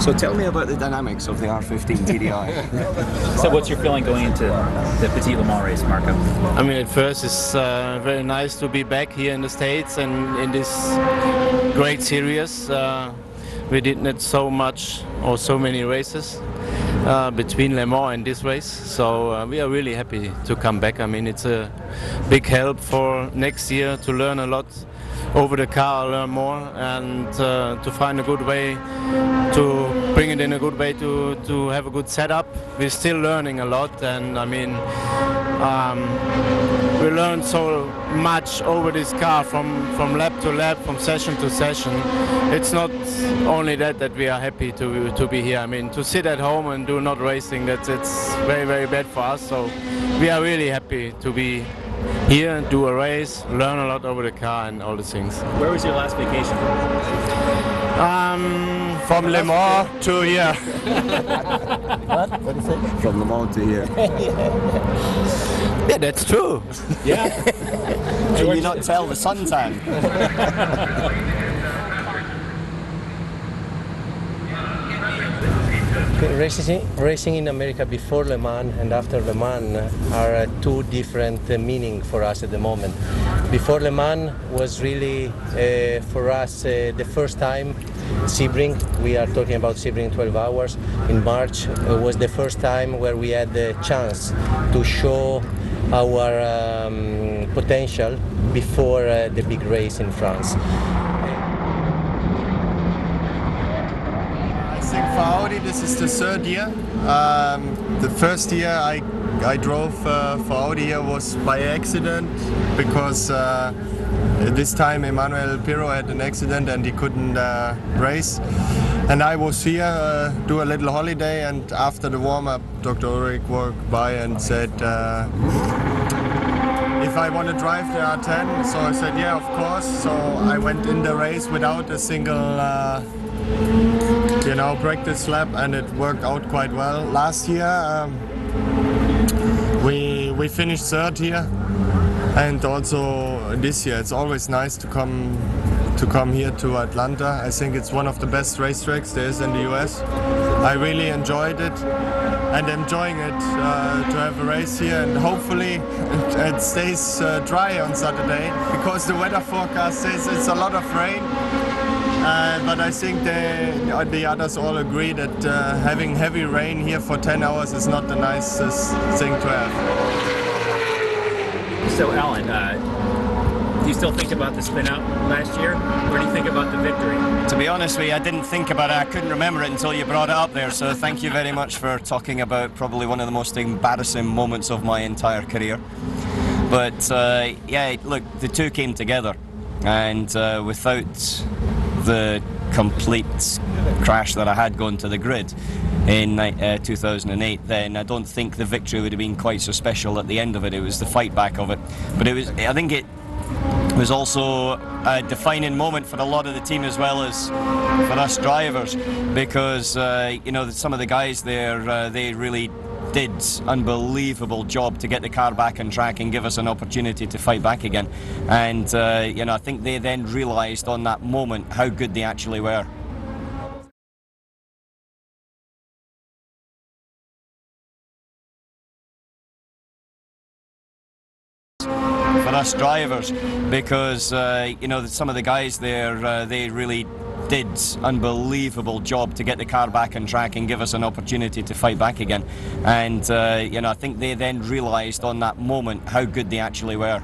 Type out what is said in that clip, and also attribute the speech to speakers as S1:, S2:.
S1: So tell me about the dynamics of the R15 TDI.
S2: So what's your feeling going into the Petit Le Mans race, Marco?
S3: I mean, at first it's very nice to be back here in the States and in this great series. We didn't so much or so many races between Le Mans and this race, so we are really happy to come back. I mean, it's a big help for next year to learn a lot over the car, learn more, and to find a good way to bring it in a good way to have a good setup. We're still learning a lot, and I mean, we learned so much over this car from lap to lap, from session to session. It's not only that we are happy to be here. I mean, to sit at home and do not racing, it's very, very bad for us. So we are really happy to be here, do a race, learn a lot over the car and all the things.
S2: Where was your last vacation?
S3: From Le Mans to here.
S1: What? What is it? From Le Mans to here.
S3: Yeah, that's true.
S2: Yeah.
S1: Can you not tell the suntan?
S4: Racing in America before Le Mans and after Le Mans are two different meanings for us at the moment. Before Le Mans was really for us the first time Sebring. We are talking about Sebring 12 hours in March. It was the first time where we had the chance to show our potential before the big race in France.
S5: For Audi, this is the third year. The first year I drove for Audi here was by accident because this time Emmanuel Pirro had an accident and he couldn't race. And I was here, do a little holiday, and after the warm-up Dr. Ulrich walked by and said if I want to drive the R10, so I said yeah, of course. So I went in the race without a single practice lap, and it worked out quite well. Last year we finished third here, and also this year it's always nice to come here to Atlanta. I think it's one of the best racetracks there is in the US. I really enjoyed it and enjoying it to have a race here, and hopefully it stays dry on Saturday because the weather forecast says it's a lot of rain. But I think the others all agree that having heavy rain here for 10 hours is not the nicest thing to have.
S2: So Allan, do you still think about the spin out last year? What do you think about the victory?
S1: To be honest with you, I didn't think about it. I couldn't remember it until you brought it up there. So thank you very much for talking about probably one of the most embarrassing moments of my entire career. But yeah, look, the two came together, and without the complete crash that I had going to the grid in 2008, then I don't think the victory would have been quite so special at the end of it. It was the fight back of it. But I think it was also a defining moment for a lot of the team as well as for us drivers, because some of the guys there, they really did unbelievable job to get the car back on track and give us an opportunity to fight back again. And I think they then realised on that moment how good they actually were. For us drivers, because some of the guys there, they really did unbelievable job to get the car back on track and give us an opportunity to fight back again. And I think they then realised on that moment how good they actually were.